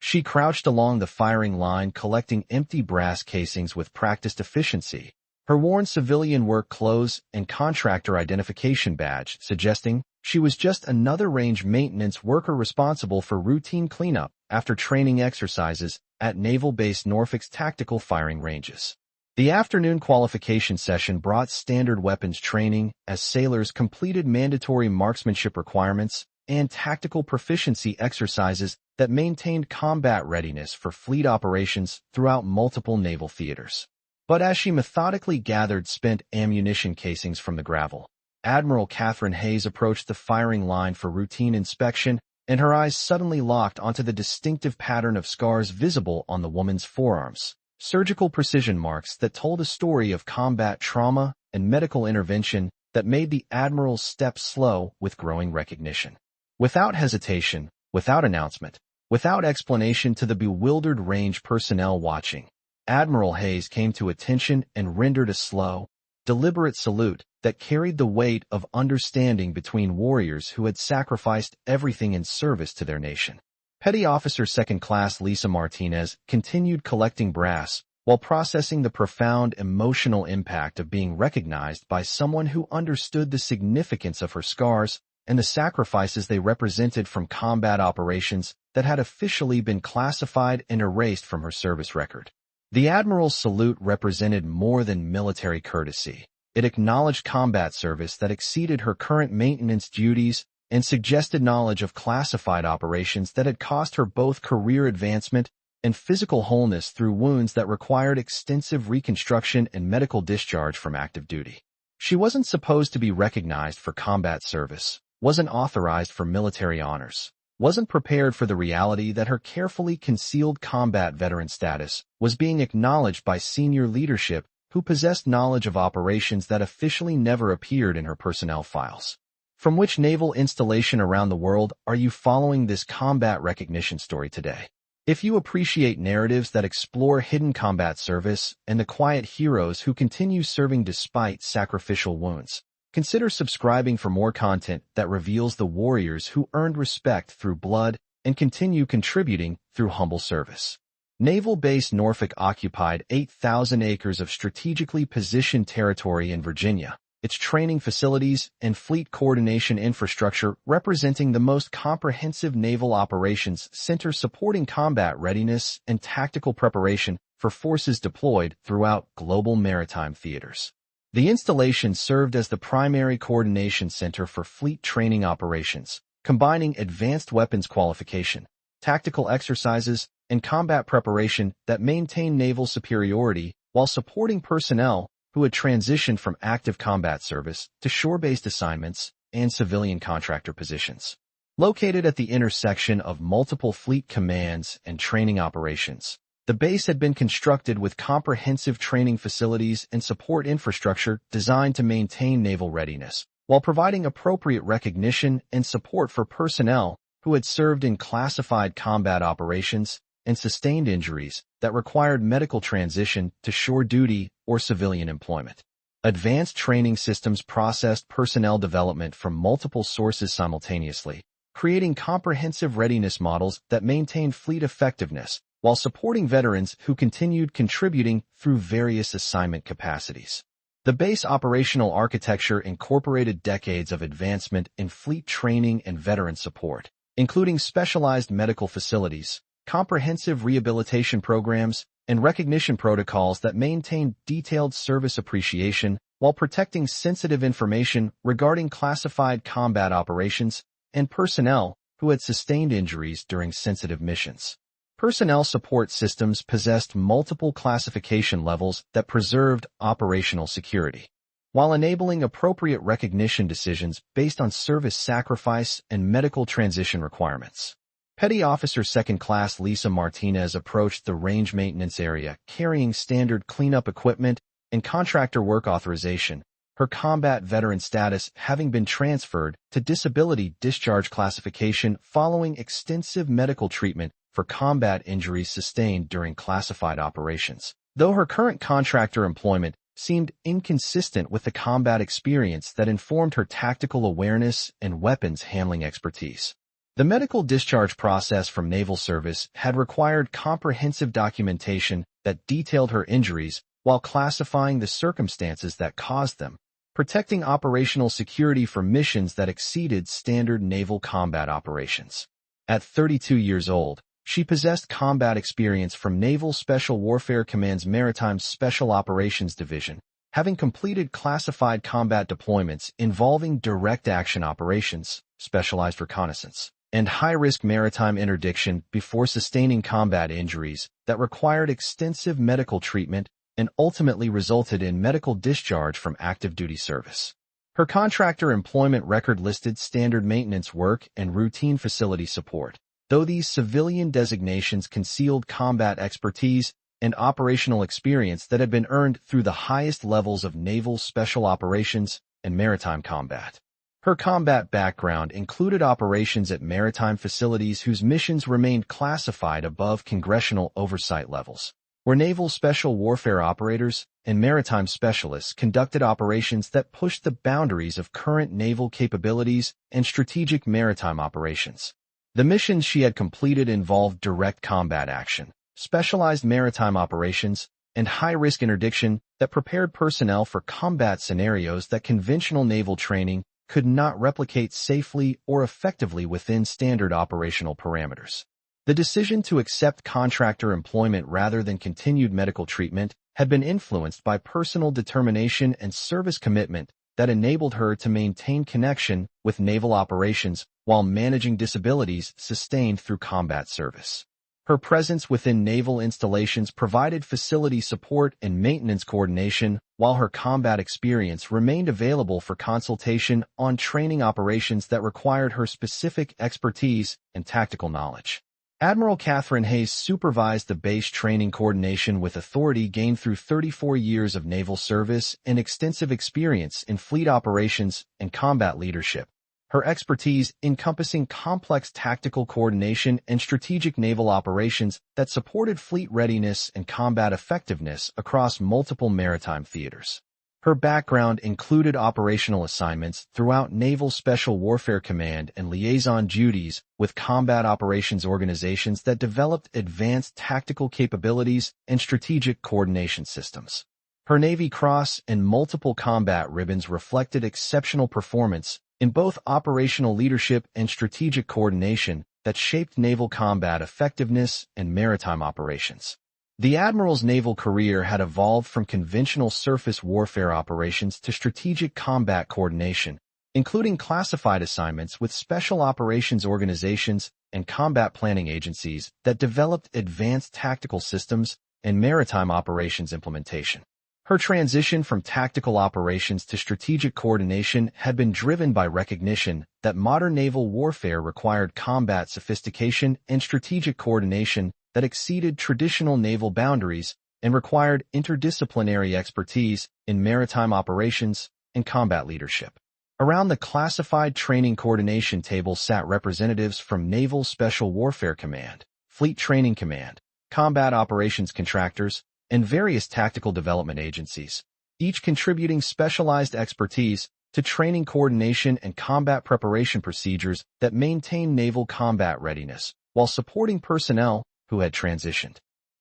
She crouched along the firing line collecting empty brass casings with practiced efficiency, her worn civilian work clothes and contractor identification badge suggesting she was just another range maintenance worker responsible for routine cleanup after training exercises at Naval Base Norfolk's tactical firing ranges. The afternoon qualification session brought standard weapons training as sailors completed mandatory marksmanship requirements and tactical proficiency exercises that maintained combat readiness for fleet operations throughout multiple naval theaters. But as she methodically gathered spent ammunition casings from the gravel, Admiral Catherine Hayes approached the firing line for routine inspection, and her eyes suddenly locked onto the distinctive pattern of scars visible on the woman's forearms, surgical precision marks that told a story of combat trauma and medical intervention that made the Admiral's step slow with growing recognition. Without hesitation, without announcement, without explanation to the bewildered range personnel watching, Admiral Hayes came to attention and rendered a slow, deliberate salute that carried the weight of understanding between warriors who had sacrificed everything in service to their nation. Petty Officer Second Class Lisa Martinez continued collecting brass while processing the profound emotional impact of being recognized by someone who understood the significance of her scars and the sacrifices they represented from combat operations that had officially been classified and erased from her service record. The Admiral's salute represented more than military courtesy. It acknowledged combat service that exceeded her current maintenance duties and suggested knowledge of classified operations that had cost her both career advancement and physical wholeness through wounds that required extensive reconstruction and medical discharge from active duty. She wasn't supposed to be recognized for combat service, wasn't authorized for military honors, wasn't prepared for the reality that her carefully concealed combat veteran status was being acknowledged by senior leadership who possessed knowledge of operations that officially never appeared in her personnel files. From which naval installation around the world are you following this combat recognition story today? If you appreciate narratives that explore hidden combat service and the quiet heroes who continue serving despite sacrificial wounds, consider subscribing for more content that reveals the warriors who earned respect through blood and continue contributing through humble service. Naval Base Norfolk occupied 8,000 acres of strategically positioned territory in Virginia, its training facilities and fleet coordination infrastructure representing the most comprehensive naval operations center supporting combat readiness and tactical preparation for forces deployed throughout global maritime theaters. The installation served as the primary coordination center for fleet training operations, combining advanced weapons qualification, tactical exercises, and combat preparation that maintained naval superiority while supporting personnel who had transitioned from active combat service to shore-based assignments and civilian contractor positions. Located at the intersection of multiple fleet commands and training operations, the base had been constructed with comprehensive training facilities and support infrastructure designed to maintain naval readiness, while providing appropriate recognition and support for personnel who had served in classified combat operations and sustained injuries that required medical transition to shore duty or civilian employment. Advanced training systems processed personnel development from multiple sources simultaneously, creating comprehensive readiness models that maintained fleet effectiveness while supporting veterans who continued contributing through various assignment capacities. The base operational architecture incorporated decades of advancement in fleet training and veteran support, including specialized medical facilities, comprehensive rehabilitation programs, and recognition protocols that maintained detailed service appreciation while protecting sensitive information regarding classified combat operations and personnel who had sustained injuries during sensitive missions. Personnel support systems possessed multiple classification levels that preserved operational security, while enabling appropriate recognition decisions based on service sacrifice and medical transition requirements. Petty Officer Second Class Lisa Martinez approached the range maintenance area carrying standard cleanup equipment and contractor work authorization, her combat veteran status having been transferred to disability discharge classification following extensive medical treatment for combat injuries sustained during classified operations. Though her current contractor employment seemed inconsistent with the combat experience that informed her tactical awareness and weapons handling expertise. The medical discharge process from naval service had required comprehensive documentation that detailed her injuries while classifying the circumstances that caused them, protecting operational security for missions that exceeded standard naval combat operations. At 32 years old, she possessed combat experience from Naval Special Warfare Command's Maritime Special Operations Division, having completed classified combat deployments involving direct action operations, specialized reconnaissance, and high-risk maritime interdiction before sustaining combat injuries that required extensive medical treatment and ultimately resulted in medical discharge from active duty service. Her contractor employment record listed standard maintenance work and routine facility support, though these civilian designations concealed combat expertise and operational experience that had been earned through the highest levels of naval special operations and maritime combat. Her combat background included operations at maritime facilities whose missions remained classified above congressional oversight levels, where naval special warfare operators and maritime specialists conducted operations that pushed the boundaries of current naval capabilities and strategic maritime operations. The missions she had completed involved direct combat action, specialized maritime operations, and high-risk interdiction that prepared personnel for combat scenarios that conventional naval training could not replicate safely or effectively within standard operational parameters. The decision to accept contractor employment rather than continued medical treatment had been influenced by personal determination and service commitment that enabled her to maintain connection with naval operations while managing disabilities sustained through combat service. Her presence within naval installations provided facility support and maintenance coordination, while her combat experience remained available for consultation on training operations that required her specific expertise and tactical knowledge. Admiral Catherine Hayes supervised the base training coordination with authority gained through 34 years of naval service and extensive experience in fleet operations and combat leadership. Her expertise encompassing complex tactical coordination and strategic naval operations that supported fleet readiness and combat effectiveness across multiple maritime theaters. Her background included operational assignments throughout Naval Special Warfare Command and liaison duties with combat operations organizations that developed advanced tactical capabilities and strategic coordination systems. Her Navy Cross and multiple combat ribbons reflected exceptional performance in both operational leadership and strategic coordination that shaped naval combat effectiveness and maritime operations. The Admiral's naval career had evolved from conventional surface warfare operations to strategic combat coordination, including classified assignments with special operations organizations and combat planning agencies that developed advanced tactical systems and maritime operations implementation. Her transition from tactical operations to strategic coordination had been driven by recognition that modern naval warfare required combat sophistication and strategic coordination that exceeded traditional naval boundaries and required interdisciplinary expertise in maritime operations and combat leadership. Around the classified training coordination table sat representatives from Naval Special Warfare Command, Fleet Training Command, combat operations contractors, and various tactical development agencies, each contributing specialized expertise to training coordination and combat preparation procedures that maintain naval combat readiness while supporting personnel who had transitioned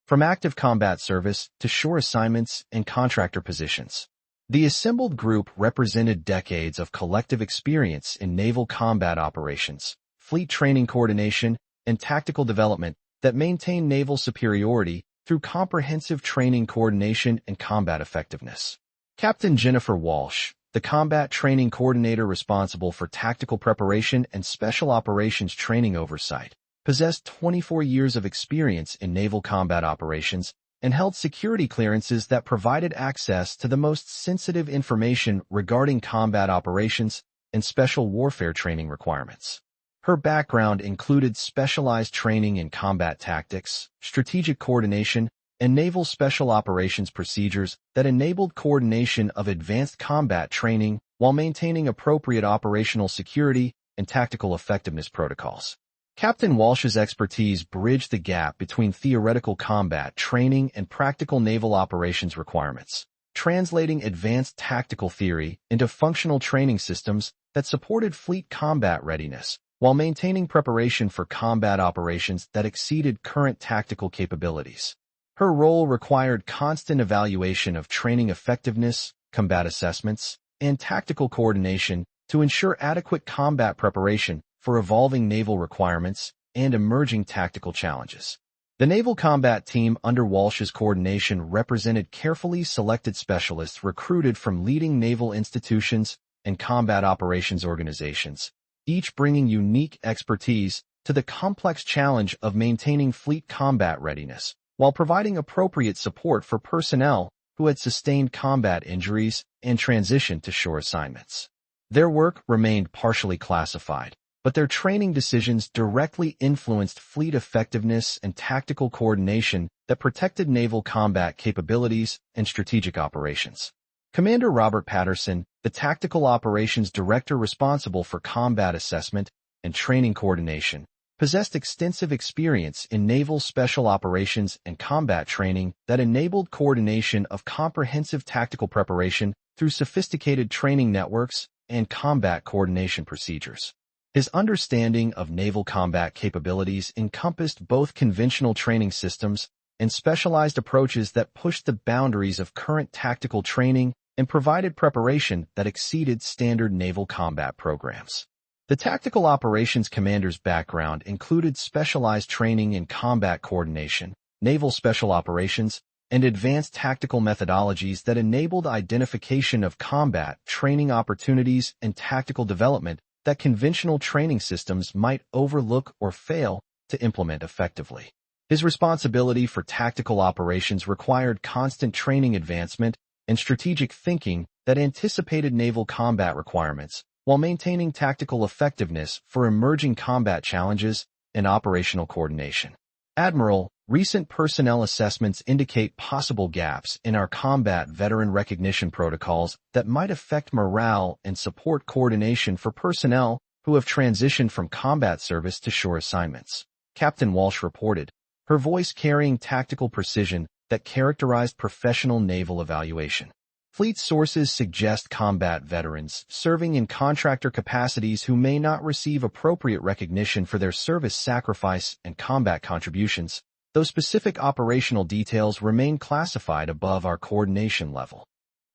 from active combat service to shore assignments and contractor positions. The assembled group represented decades of collective experience in naval combat operations, fleet training coordination, and tactical development that maintained naval superiority through comprehensive training coordination and combat effectiveness. Captain Jennifer Walsh, the combat training coordinator responsible for tactical preparation and special operations training oversight, possessed 24 years of experience in naval combat operations and held security clearances that provided access to the most sensitive information regarding combat operations and special warfare training requirements. Her background included specialized training in combat tactics, strategic coordination, and naval special operations procedures that enabled coordination of advanced combat training while maintaining appropriate operational security and tactical effectiveness protocols. Captain Walsh's expertise bridged the gap between theoretical combat training and practical naval operations requirements, translating advanced tactical theory into functional training systems that supported fleet combat readiness while maintaining preparation for combat operations that exceeded current tactical capabilities. Her role required constant evaluation of training effectiveness, combat assessments, and tactical coordination to ensure adequate combat preparation for evolving naval requirements and emerging tactical challenges. The Naval Combat Team under Walsh's coordination represented carefully selected specialists recruited from leading naval institutions and combat operations organizations, each bringing unique expertise to the complex challenge of maintaining fleet combat readiness, while providing appropriate support for personnel who had sustained combat injuries and transitioned to shore assignments. Their work remained partially classified, but their training decisions directly influenced fleet effectiveness and tactical coordination that protected naval combat capabilities and strategic operations. Commander Robert Patterson, the Tactical Operations Director responsible for combat assessment and training coordination, possessed extensive experience in naval special operations and combat training that enabled coordination of comprehensive tactical preparation through sophisticated training networks and combat coordination procedures. His understanding of naval combat capabilities encompassed both conventional training systems and specialized approaches that pushed the boundaries of current tactical training and provided preparation that exceeded standard naval combat programs. The Tactical Operations Commander's background included specialized training in combat coordination, naval special operations, and advanced tactical methodologies that enabled identification of combat training opportunities and tactical development that conventional training systems might overlook or fail to implement effectively. His responsibility for tactical operations required constant training advancement and strategic thinking that anticipated naval combat requirements while maintaining tactical effectiveness for emerging combat challenges and operational coordination. Admiral, recent personnel assessments indicate possible gaps in our combat veteran recognition protocols that might affect morale and support coordination for personnel who have transitioned from combat service to shore assignments, Captain Walsh reported, her voice carrying tactical precision that characterized professional naval evaluation. Fleet sources suggest combat veterans serving in contractor capacities who may not receive appropriate recognition for their service sacrifice and combat contributions, though specific operational details remain classified above our coordination level.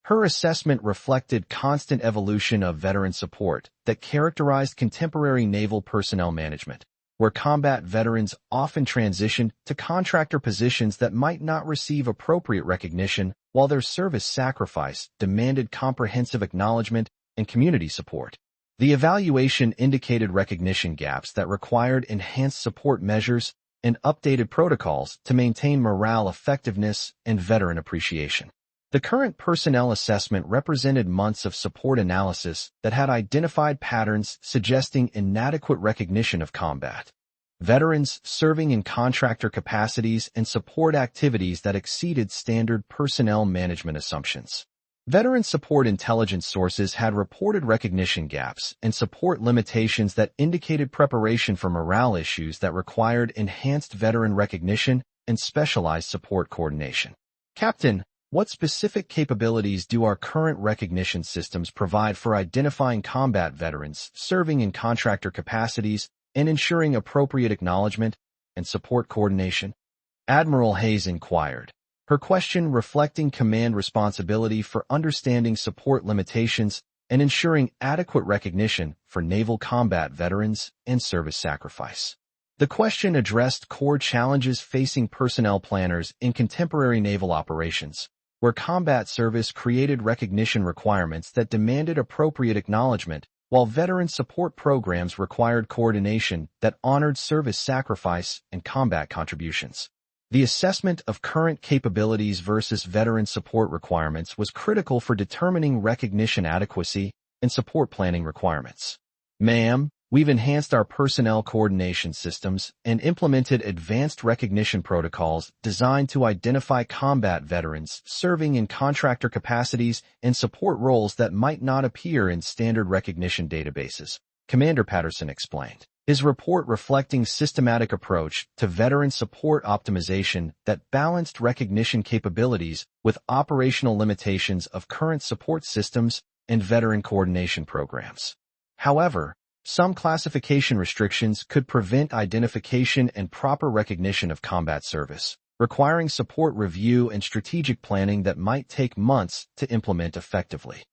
Her assessment reflected constant evolution of veteran support that characterized contemporary naval personnel management, where combat veterans often transitioned to contractor positions that might not receive appropriate recognition while their service sacrifice demanded comprehensive acknowledgment and community support. The evaluation indicated recognition gaps that required enhanced support measures and updated protocols to maintain morale effectiveness and veteran appreciation. The current personnel assessment represented months of support analysis that had identified patterns suggesting inadequate recognition of combat veterans serving in contractor capacities and support activities that exceeded standard personnel management assumptions. Veteran support intelligence sources had reported recognition gaps and support limitations that indicated preparation for morale issues that required enhanced veteran recognition and specialized support coordination. Captain, what specific capabilities do our current recognition systems provide for identifying combat veterans serving in contractor capacities and ensuring appropriate acknowledgment and support coordination? Admiral Hayes inquired, her question reflecting command responsibility for understanding support limitations and ensuring adequate recognition for naval combat veterans and service sacrifice. The question addressed core challenges facing personnel planners in contemporary naval operations, where combat service created recognition requirements that demanded appropriate acknowledgment, while veteran support programs required coordination that honored service sacrifice and combat contributions. The assessment of current capabilities versus veteran support requirements was critical for determining recognition adequacy and support planning requirements. Ma'am, we've enhanced our personnel coordination systems and implemented advanced recognition protocols designed to identify combat veterans serving in contractor capacities and support roles that might not appear in standard recognition databases, Commander Patterson explained. His report reflecting systematic approach to veteran support optimization that balanced recognition capabilities with operational limitations of current support systems and veteran coordination programs. However, Some classification restrictions could prevent identification and proper recognition of combat service, requiring support review and strategic planning that might take months to implement effectively.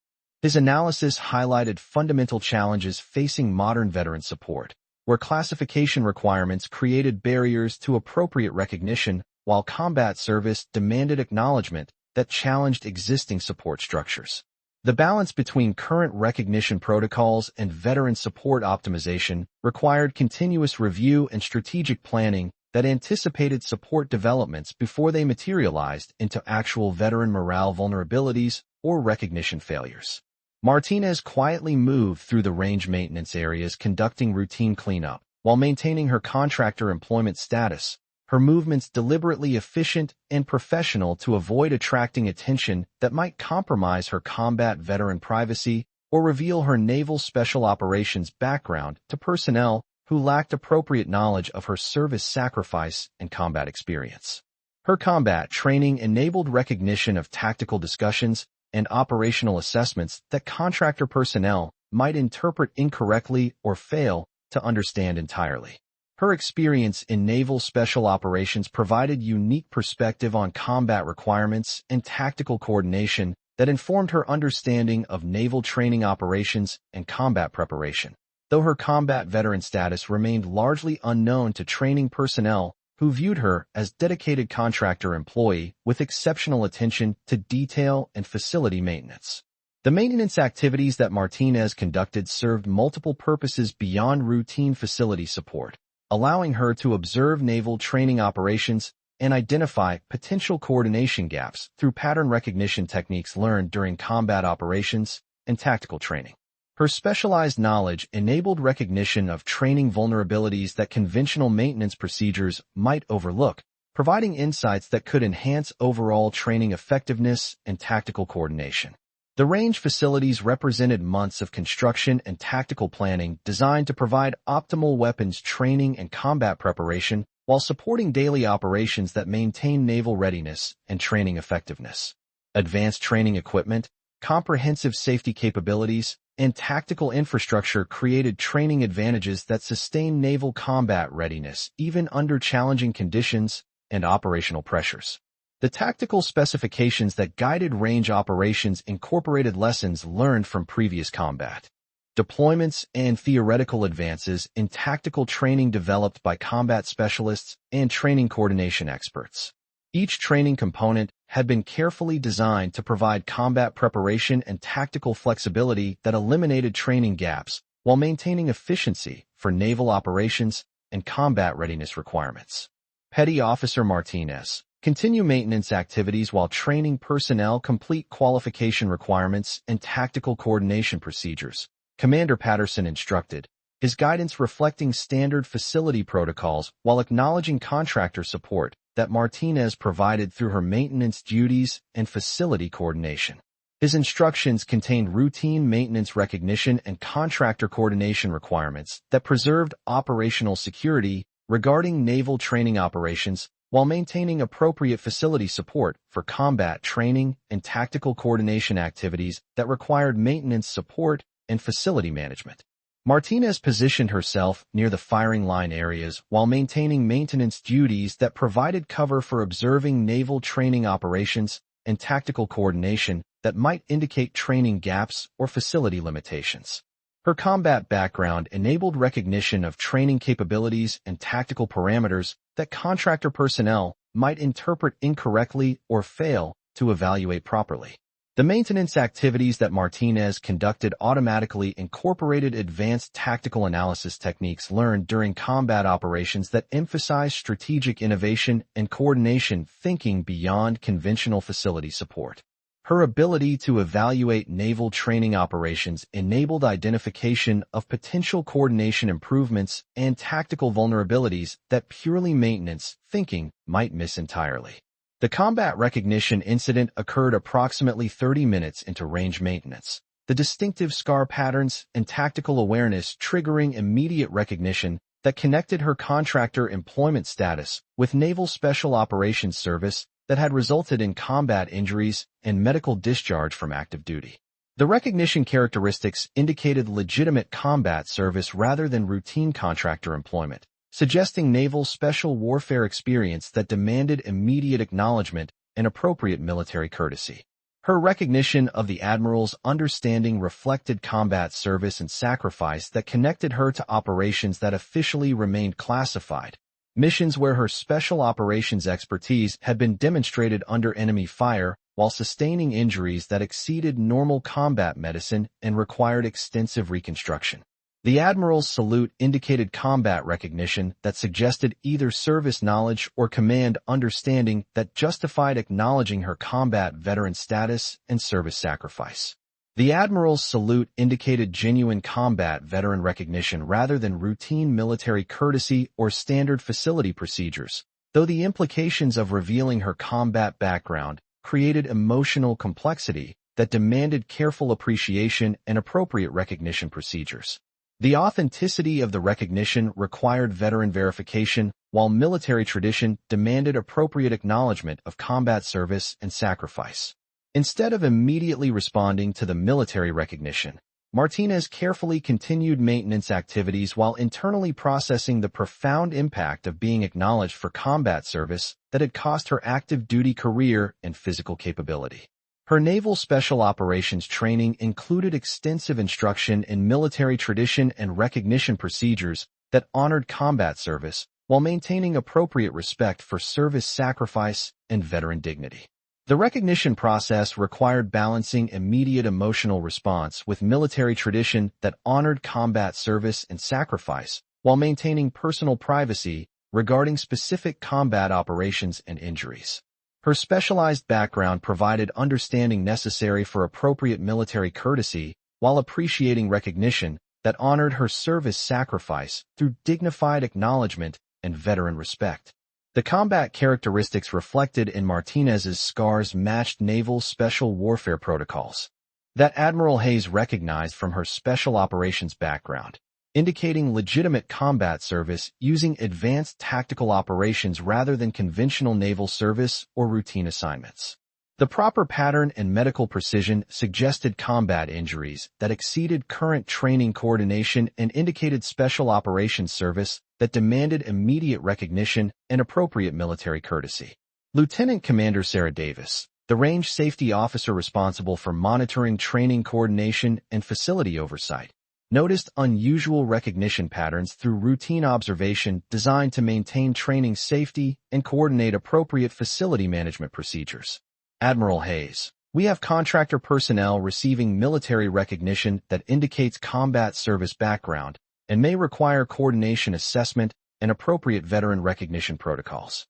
His analysis highlighted fundamental challenges facing modern veteran support, where classification requirements created barriers to appropriate recognition, while combat service demanded acknowledgment that challenged existing support structures. The balance between current recognition protocols and veteran support optimization required continuous review and strategic planning that anticipated support developments before they materialized into actual veteran morale vulnerabilities or recognition failures. Martinez quietly moved through the range maintenance areas conducting routine cleanup, while maintaining her contractor employment status, her movements deliberately efficient and professional to avoid attracting attention that might compromise her combat veteran privacy or reveal her naval special operations background to personnel who lacked appropriate knowledge of her service sacrifice and combat experience. Her combat training enabled recognition of tactical discussions and operational assessments that contractor personnel might interpret incorrectly or fail to understand entirely. Her experience in naval special operations provided unique perspective on combat requirements and tactical coordination that informed her understanding of naval training operations and combat preparation. Though her combat veteran status remained largely unknown to training personnel who viewed her as dedicated contractor employee with exceptional attention to detail and facility maintenance. The maintenance activities that Martinez conducted served multiple purposes beyond routine facility support, allowing her to observe naval training operations and identify potential coordination gaps through pattern recognition techniques learned during combat operations and tactical training. Her specialized knowledge enabled recognition of training vulnerabilities that conventional maintenance procedures might overlook, providing insights that could enhance overall training effectiveness and tactical coordination. The range facilities represented months of construction and tactical planning designed to provide optimal weapons training and combat preparation while supporting daily operations that maintain naval readiness and training effectiveness. Advanced training equipment, comprehensive safety capabilities, and tactical infrastructure created training advantages that sustain naval combat readiness even under challenging conditions and operational pressures. The tactical specifications that guided range operations incorporated lessons learned from previous combat deployments and theoretical advances in tactical training developed by combat specialists and training coordination experts. Each training component had been carefully designed to provide combat preparation and tactical flexibility that eliminated training gaps while maintaining efficiency for naval operations and combat readiness requirements. Petty Officer Martinez continue maintenance activities while training personnel complete qualification requirements and tactical coordination procedures. Commander Patterson instructed, his guidance reflecting standard facility protocols while acknowledging contractor support that Martinez provided through her maintenance duties and facility coordination. His instructions contained routine maintenance recognition and contractor coordination requirements that preserved operational security regarding naval training operations while maintaining appropriate facility support for combat training and tactical coordination activities that required maintenance support and facility management. Martinez positioned herself near the firing line areas while maintaining maintenance duties that provided cover for observing naval training operations and tactical coordination that might indicate training gaps or facility limitations. Her combat background enabled recognition of training capabilities and tactical parameters that contractor personnel might interpret incorrectly or fail to evaluate properly. The maintenance activities that Martinez conducted automatically incorporated advanced tactical analysis techniques learned during combat operations that emphasize strategic innovation and coordination thinking beyond conventional facility support. Her ability to evaluate naval training operations enabled identification of potential coordination improvements and tactical vulnerabilities that purely maintenance thinking might miss entirely. The combat recognition incident occurred approximately 30 minutes into range maintenance, the distinctive scar patterns and tactical awareness triggering immediate recognition that connected her contractor employment status with Naval Special Operations Service that had resulted in combat injuries and medical discharge from active duty. The recognition characteristics indicated legitimate combat service rather than routine contractor employment, suggesting naval special warfare experience that demanded immediate acknowledgment and appropriate military courtesy. Her recognition of the Admiral's understanding reflected combat service and sacrifice that connected her to operations that officially remained classified, missions where her special operations expertise had been demonstrated under enemy fire while sustaining injuries that exceeded normal combat medicine and required extensive reconstruction. The Admiral's salute indicated combat recognition that suggested either service knowledge or command understanding that justified acknowledging her combat veteran status and service sacrifice. The Admiral's salute indicated genuine combat veteran recognition rather than routine military courtesy or standard facility procedures, though the implications of revealing her combat background created emotional complexity that demanded careful appreciation and appropriate recognition procedures. The authenticity of the recognition required veteran verification, while military tradition demanded appropriate acknowledgment of combat service and sacrifice. Instead of immediately responding to the military recognition, Martinez carefully continued maintenance activities while internally processing the profound impact of being acknowledged for combat service that had cost her active duty career and physical capability. Her naval special operations training included extensive instruction in military tradition and recognition procedures that honored combat service while maintaining appropriate respect for service sacrifice and veteran dignity. The recognition process required balancing immediate emotional response with military tradition that honored combat service and sacrifice while maintaining personal privacy regarding specific combat operations and injuries. Her specialized background provided understanding necessary for appropriate military courtesy while appreciating recognition that honored her service sacrifice through dignified acknowledgment and veteran respect. The combat characteristics reflected in Martinez's scars matched naval special warfare protocols that Admiral Hayes recognized from her special operations background, indicating legitimate combat service using advanced tactical operations rather than conventional naval service or routine assignments. The proper pattern and medical precision suggested combat injuries that exceeded current training coordination and indicated special operations service that demanded immediate recognition and appropriate military courtesy. Lieutenant Commander Sarah Davis, the range safety officer responsible for monitoring training coordination and facility oversight, noticed unusual recognition patterns through routine observation designed to maintain training safety and coordinate appropriate facility management procedures. Admiral Hayes, we have contractor personnel receiving military recognition that indicates combat service background and may require coordination assessment and appropriate veteran recognition protocols.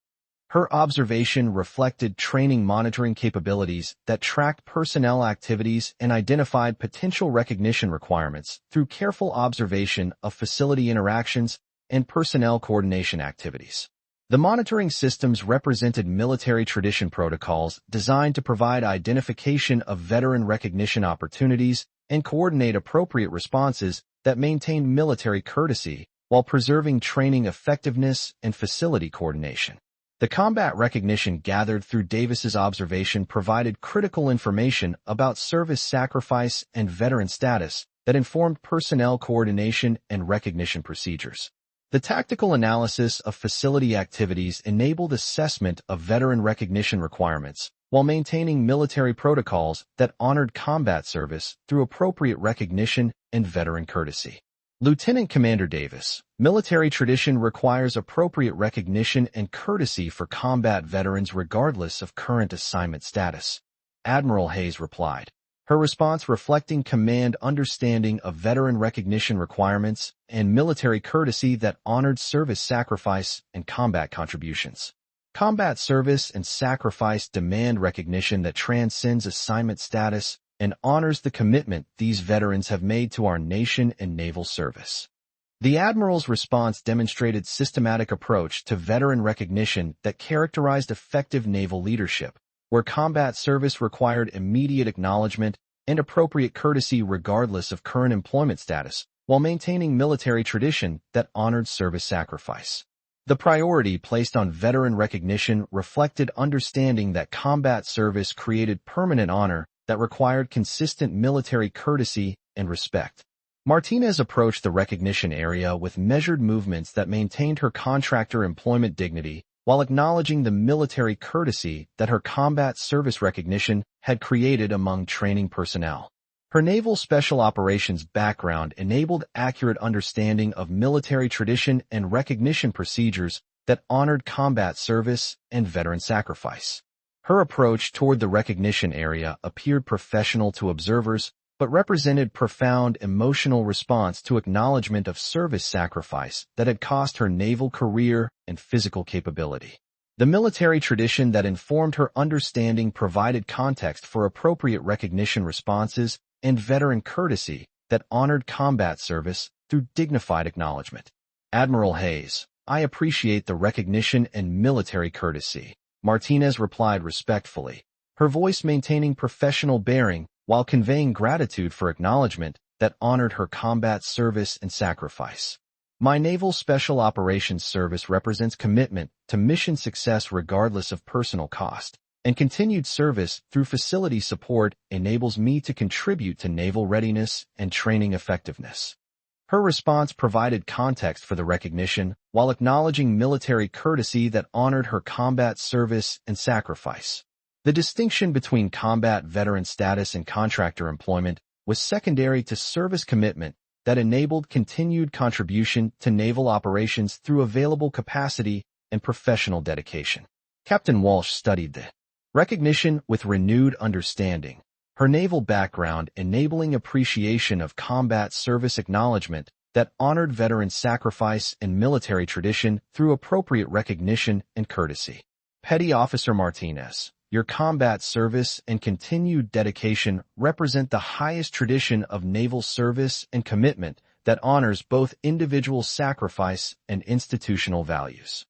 Her observation reflected training monitoring capabilities that tracked personnel activities and identified potential recognition requirements through careful observation of facility interactions and personnel coordination activities. The monitoring systems represented military tradition protocols designed to provide identification of veteran recognition opportunities and coordinate appropriate responses that maintain military courtesy while preserving training effectiveness and facility coordination. The combat recognition gathered through Davis's observation provided critical information about service sacrifice and veteran status that informed personnel coordination and recognition procedures. The tactical analysis of facility activities enabled assessment of veteran recognition requirements while maintaining military protocols that honored combat service through appropriate recognition and veteran courtesy. Lieutenant Commander Davis, military tradition requires appropriate recognition and courtesy for combat veterans regardless of current assignment status. Admiral Hayes replied, her response reflecting command understanding of veteran recognition requirements and military courtesy that honored service sacrifice and combat contributions. Combat service and sacrifice demand recognition that transcends assignment status and honors the commitment these veterans have made to our nation and naval service. The Admiral's response demonstrated systematic approach to veteran recognition that characterized effective naval leadership, where combat service required immediate acknowledgment and appropriate courtesy regardless of current employment status, while maintaining military tradition that honored service sacrifice. The priority placed on veteran recognition reflected understanding that combat service created permanent honor that required consistent military courtesy and respect. Martinez approached the recognition area with measured movements that maintained her contractor employment dignity while acknowledging the military courtesy that her combat service recognition had created among training personnel. Her Naval Special Operations background enabled accurate understanding of military tradition and recognition procedures that honored combat service and veteran sacrifice. Her approach toward the recognition area appeared professional to observers, but represented profound emotional response to acknowledgment of service sacrifice that had cost her naval career and physical capability. The military tradition that informed her understanding provided context for appropriate recognition responses and veteran courtesy that honored combat service through dignified acknowledgment. Admiral Hayes, I appreciate the recognition and military courtesy, Martinez replied respectfully, her voice maintaining professional bearing while conveying gratitude for acknowledgment that honored her combat service and sacrifice. My Naval Special Operations service represents commitment to mission success regardless of personal cost, and continued service through facility support enables me to contribute to naval readiness and training effectiveness. Her response provided context for the recognition while acknowledging military courtesy that honored her combat service and sacrifice. The distinction between combat veteran status and contractor employment was secondary to service commitment that enabled continued contribution to naval operations through available capacity and professional dedication. Captain Walsh studied the recognition with renewed understanding, her naval background enabling appreciation of combat service acknowledgment that honored veteran sacrifice and military tradition through appropriate recognition and courtesy. Petty Officer Martinez, your combat service and continued dedication represent the highest tradition of naval service and commitment that honors both individual sacrifice and institutional values.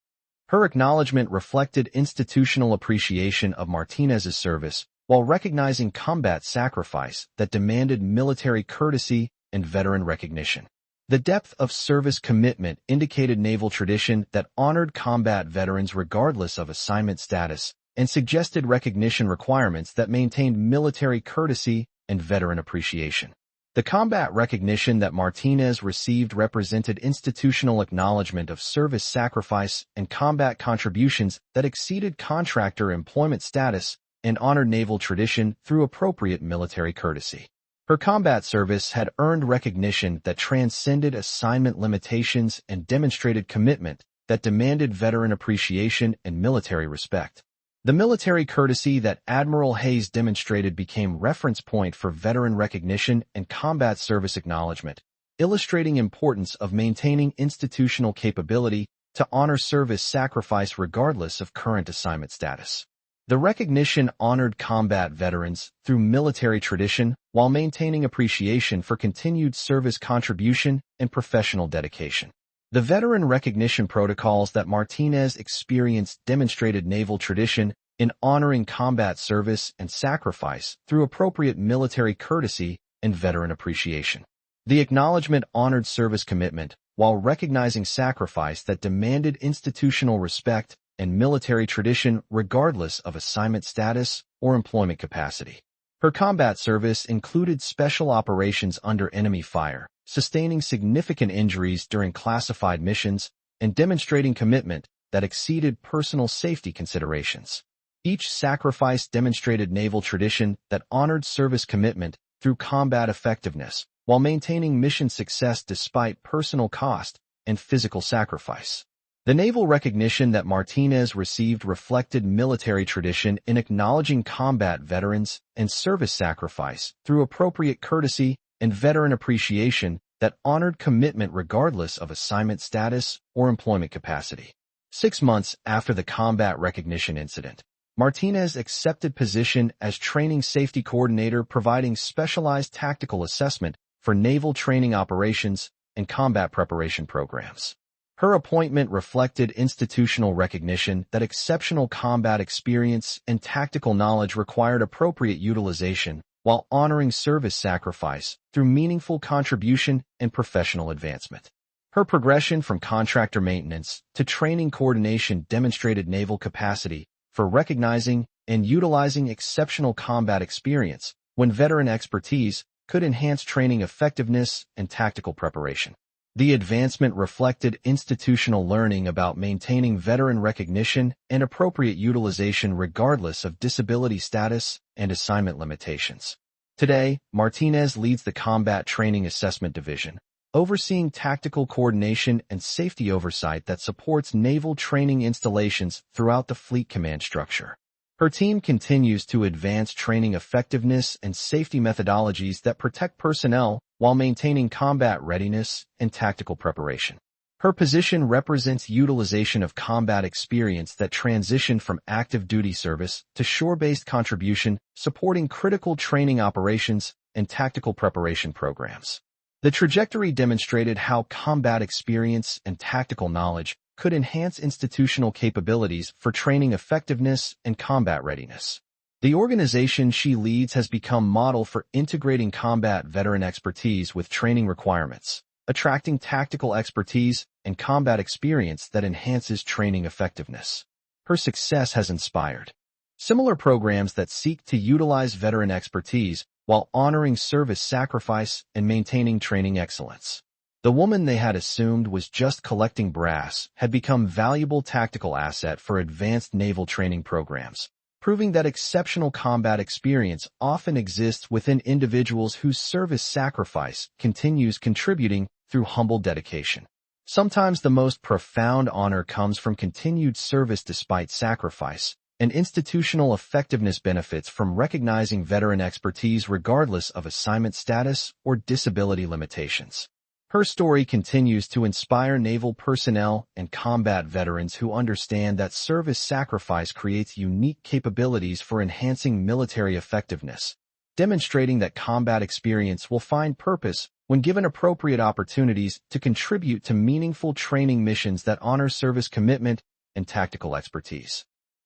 Her acknowledgment reflected institutional appreciation of Martinez's service while recognizing combat sacrifice that demanded military courtesy and veteran recognition. The depth of service commitment indicated naval tradition that honored combat veterans regardless of assignment status and suggested recognition requirements that maintained military courtesy and veteran appreciation. The combat recognition that Martinez received represented institutional acknowledgment of service sacrifice and combat contributions that exceeded contractor employment status and honored naval tradition through appropriate military courtesy. Her combat service had earned recognition that transcended assignment limitations and demonstrated commitment that demanded veteran appreciation and military respect. The military courtesy that Admiral Hayes demonstrated became reference point for veteran recognition and combat service acknowledgment, illustrating importance of maintaining institutional capability to honor service sacrifice regardless of current assignment status. The recognition honored combat veterans through military tradition while maintaining appreciation for continued service contribution and professional dedication. The veteran recognition protocols that Martinez experienced demonstrated naval tradition in honoring combat service and sacrifice through appropriate military courtesy and veteran appreciation. The acknowledgment honored service commitment while recognizing sacrifice that demanded institutional respect and military tradition regardless of assignment status or employment capacity. Her combat service included special operations under enemy fire, sustaining significant injuries during classified missions, and demonstrating commitment that exceeded personal safety considerations. Each sacrifice demonstrated naval tradition that honored service commitment through combat effectiveness while maintaining mission success despite personal cost and physical sacrifice. The naval recognition that Martinez received reflected military tradition in acknowledging combat veterans and service sacrifice through appropriate courtesy and veteran appreciation that honored commitment regardless of assignment status or employment capacity. 6 months after the combat recognition incident, Martinez accepted position as training safety coordinator providing specialized tactical assessment for naval training operations and combat preparation programs. Her appointment reflected institutional recognition that exceptional combat experience and tactical knowledge required appropriate utilization while honoring service sacrifice through meaningful contribution and professional advancement. Her progression from contractor maintenance to training coordination demonstrated naval capacity for recognizing and utilizing exceptional combat experience when veteran expertise could enhance training effectiveness and tactical preparation. The advancement reflected institutional learning about maintaining veteran recognition and appropriate utilization regardless of disability status and assignment limitations. Today, Martinez leads the Combat Training Assessment Division, overseeing tactical coordination and safety oversight that supports naval training installations throughout the Fleet Command structure. Her team continues to advance training effectiveness and safety methodologies that protect personnel while maintaining combat readiness and tactical preparation. Her position represents utilization of combat experience that transitioned from active duty service to shore-based contribution, supporting critical training operations and tactical preparation programs. The trajectory demonstrated how combat experience and tactical knowledge could enhance institutional capabilities for training effectiveness and combat readiness. The organization she leads has become model for integrating combat veteran expertise with training requirements, attracting tactical expertise and combat experience that enhances training effectiveness. Her success has inspired similar programs that seek to utilize veteran expertise while honoring service sacrifice and maintaining training excellence. The woman they had assumed was just collecting brass had become valuable tactical asset for advanced naval training programs, proving that exceptional combat experience often exists within individuals whose service sacrifice continues contributing through humble dedication. Sometimes the most profound honor comes from continued service despite sacrifice, and institutional effectiveness benefits from recognizing veteran expertise regardless of assignment status or disability limitations. Her story continues to inspire naval personnel and combat veterans who understand that service sacrifice creates unique capabilities for enhancing military effectiveness, demonstrating that combat experience will find purpose when given appropriate opportunities to contribute to meaningful training missions that honor service commitment and tactical expertise.